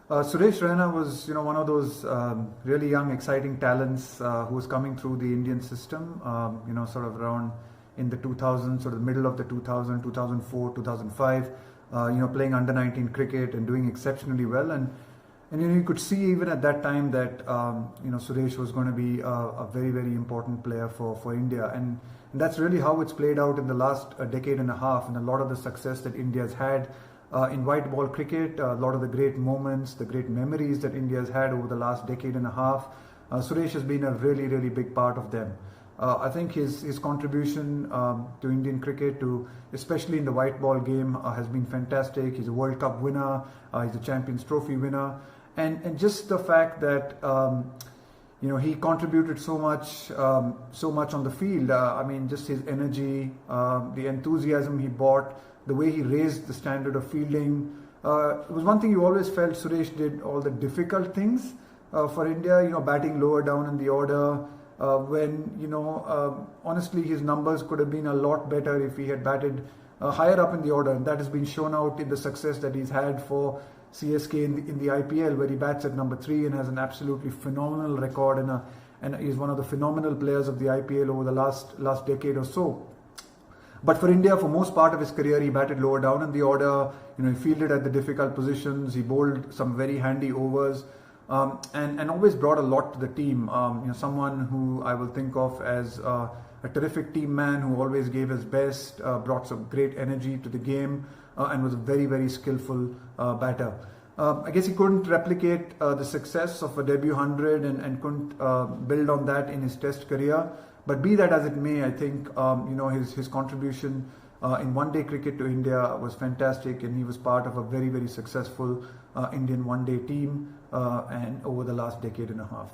Suresh Raina was, one of those really young, exciting talents who was coming through the Indian system, sort of around in the 2000s, sort of the middle of the 2000, 2004, 2005, playing under 19 cricket and doing exceptionally well. And you could see even at that time that, Suresh was going to be a very, very important player for India. And that's really how it's played out in the last decade and a half, and a lot of the success that India has had in white ball cricket, a lot of the great moments, the great memories that India has had over the last decade and a half. Suresh has been a really, really big part of them. I think his contribution to Indian cricket, especially in the white ball game, has been fantastic. He's a World Cup winner, he's a Champions Trophy winner, and just the fact that he contributed so much on the field. Just his energy, the enthusiasm he brought, the way he raised the standard of fielding. It was one thing you always felt Suresh did all the difficult things for India, batting lower down in the order, when, honestly, his numbers could have been a lot better if he had batted higher up in the order. And that has been shown out in the success that he's had for CSK in the IPL, where he bats at number 3 and has an absolutely phenomenal record, and he's one of the phenomenal players of the IPL over the last decade or so. But for India, for most part of his career, he batted lower down in the order. He fielded at the difficult positions. He bowled some very handy overs, and always brought a lot to the team. Someone who I will think of as a terrific team man who always gave his best, brought some great energy to the game, and was a very, very skillful batter. I guess he couldn't replicate the success of a debut 100 and couldn't build on that in his Test career. But be that as it may, I think his contribution in one-day cricket to India was fantastic, and he was part of a very, very successful Indian one-day team and over the last decade and a half.